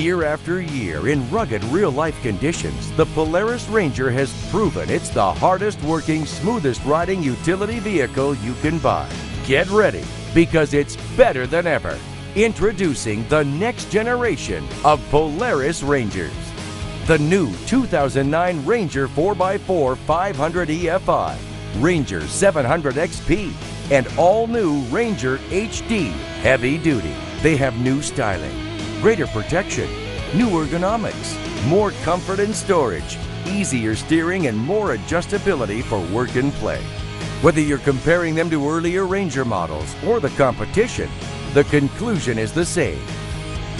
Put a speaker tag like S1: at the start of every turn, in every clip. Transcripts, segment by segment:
S1: Year after year, in rugged real-life conditions, the Polaris Ranger has proven it's the hardest working, smoothest riding utility vehicle you can buy. Get ready, because it's better than ever. Introducing the next generation of Polaris Rangers. The new 2009 Ranger 4x4 500 EFI, Ranger 700 XP, and all-new Ranger HD Heavy Duty. They have new styling, greater protection, new ergonomics, more comfort and storage, easier steering, and more adjustability for work and play. Whether you're comparing them to earlier Ranger models or the competition, the conclusion is the same.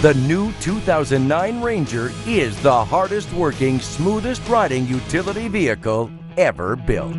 S1: The new 2009 Ranger is the hardest working, smoothest riding utility vehicle ever built.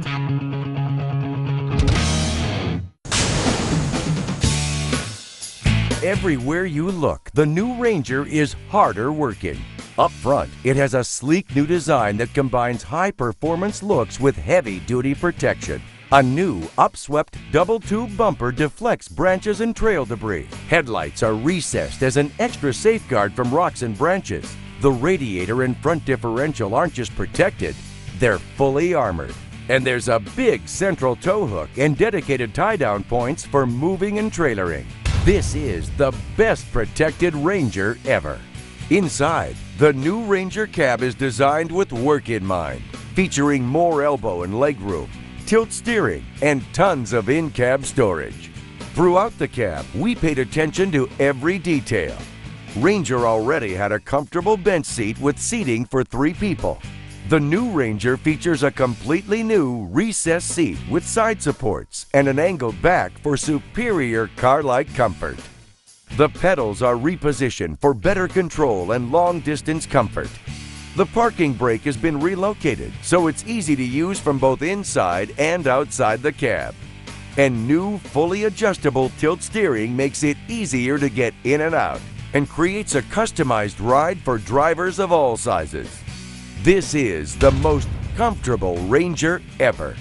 S1: Everywhere you look, the new Ranger is harder working. Up front, it has a sleek new design that combines high-performance looks with heavy-duty protection. A new upswept double-tube bumper deflects branches and trail debris. Headlights are recessed as an extra safeguard from rocks and branches. The radiator and front differential aren't just protected, they're fully armored. And there's a big central tow hook and dedicated tie-down points for moving and trailering. This is the best protected Ranger ever. Inside, the new Ranger cab is designed with work in mind, featuring more elbow and leg room, tilt steering, and tons of in-cab storage. Throughout the cab, we paid attention to every detail. Ranger already had a comfortable bench seat with seating for 3 people. The new Ranger features a completely new recessed seat with side supports and an angled back for superior car-like comfort. The pedals are repositioned for better control and long-distance comfort. The parking brake has been relocated, so it's easy to use from both inside and outside the cab. And new, fully adjustable tilt steering makes it easier to get in and out and creates a customized ride for drivers of all sizes. This is the most comfortable Ranger ever.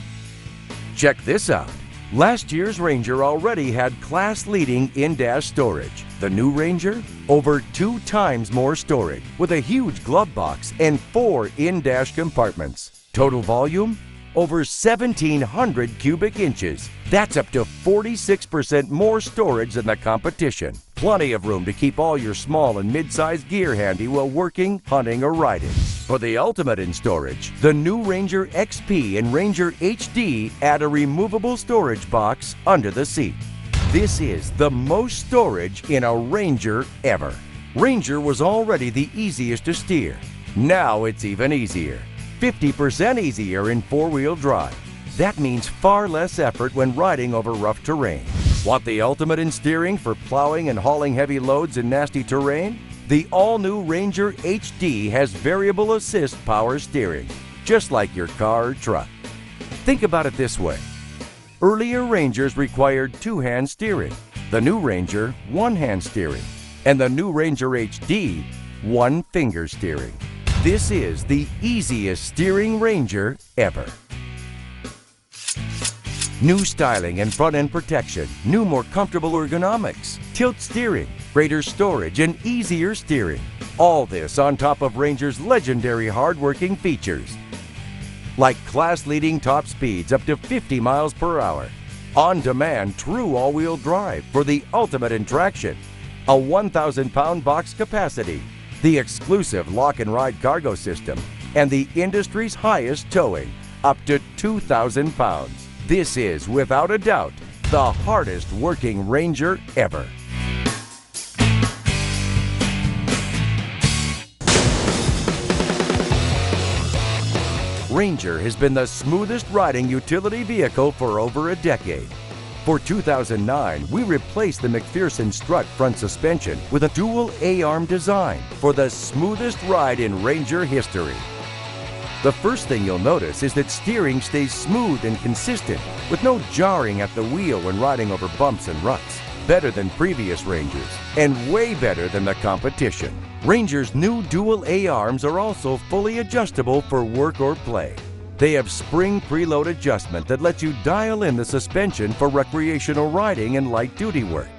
S1: Check this out. Last year's Ranger already had class-leading in-dash storage. The new Ranger, over 2 times more storage with a huge glove box and 4 in-dash compartments. Total volume, over 1,700 cubic inches. That's up to 46% more storage than the competition. Plenty of room to keep all your small and mid-sized gear handy while working, hunting, or riding. For the ultimate in storage, the new Ranger XP and Ranger HD add a removable storage box under the seat. This is the most storage in a Ranger ever. Ranger was already the easiest to steer. Now it's even easier. 50% easier in 4-wheel drive. That means far less effort when riding over rough terrain. Want the ultimate in steering for plowing and hauling heavy loads in nasty terrain? The all-new Ranger HD has variable assist power steering, just like your car or truck. Think about it this way. Earlier Rangers required 2-hand steering. The new Ranger, 1-hand steering. And the new Ranger HD, 1-finger steering. This is the easiest steering Ranger ever. New styling and front-end protection, new more comfortable ergonomics, tilt steering, greater storage, and easier steering. All this on top of Ranger's legendary hard-working features, like class-leading top speeds up to 50 miles per hour, on-demand true all-wheel drive for the ultimate in traction, a 1,000-pound box capacity, the exclusive lock-and-ride cargo system, and the industry's highest towing, up to 2,000 pounds. This is, without a doubt, the hardest working Ranger ever. Ranger has been the smoothest riding utility vehicle for over a decade. For 2009, we replaced the McPherson strut front suspension with a dual A-arm design for the smoothest ride in Ranger history. The first thing you'll notice is that steering stays smooth and consistent, with no jarring at the wheel when riding over bumps and ruts. Better than previous Rangers, and way better than the competition. Ranger's new dual A-arms are also fully adjustable for work or play. They have spring preload adjustment that lets you dial in the suspension for recreational riding and light-duty work.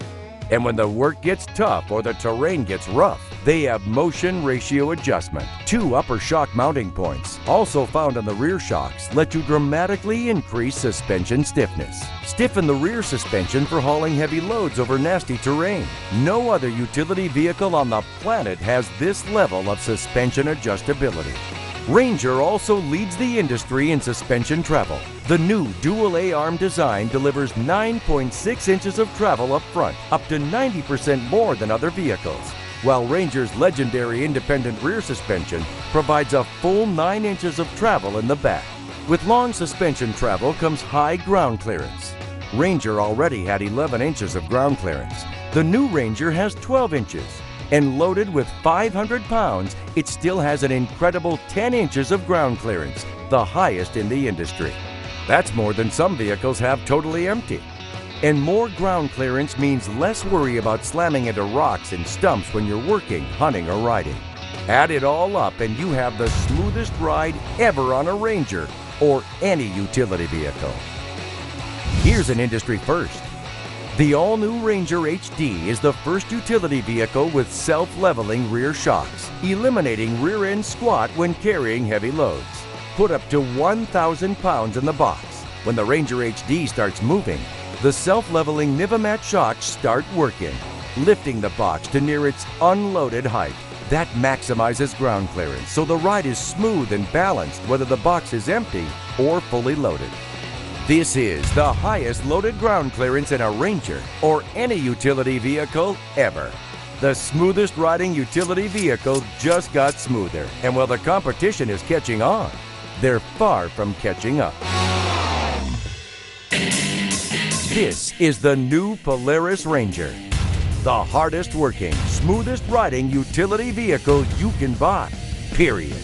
S1: And when the work gets tough or the terrain gets rough, They have motion ratio adjustment. 2 upper shock mounting points, also found on the rear shocks, let you dramatically increase suspension stiffness. Stiffen the rear suspension for hauling heavy loads over nasty terrain. No other utility vehicle on the planet has this level of suspension adjustability. Ranger also leads the industry in suspension travel. The new dual A-arm design delivers 9.6 inches of travel up front, up to 90% more than other vehicles, while Ranger's legendary independent rear suspension provides a full 9 inches of travel in the back. With long suspension travel comes high ground clearance. Ranger already had 11 inches of ground clearance. The new Ranger has 12 inches. And loaded with 500 pounds, it still has an incredible 10 inches of ground clearance, the highest in the industry. That's more than some vehicles have totally empty. And more ground clearance means less worry about slamming into rocks and stumps when you're working, hunting, or riding. Add it all up and you have the smoothest ride ever on a Ranger or any utility vehicle. Here's an industry first. The all-new Ranger HD is the first utility vehicle with self-leveling rear shocks, eliminating rear-end squat when carrying heavy loads. Put up to 1,000 pounds in the box. When the Ranger HD starts moving, the self-leveling Nivamat shocks start working, lifting the box to near its unloaded height. That maximizes ground clearance, so the ride is smooth and balanced whether the box is empty or fully loaded. This is the highest loaded ground clearance in a Ranger or any utility vehicle ever. The smoothest riding utility vehicle just got smoother, and while the competition is catching on, they're far from catching up. This is the new Polaris Ranger, the hardest working, smoothest riding utility vehicle you can buy, period.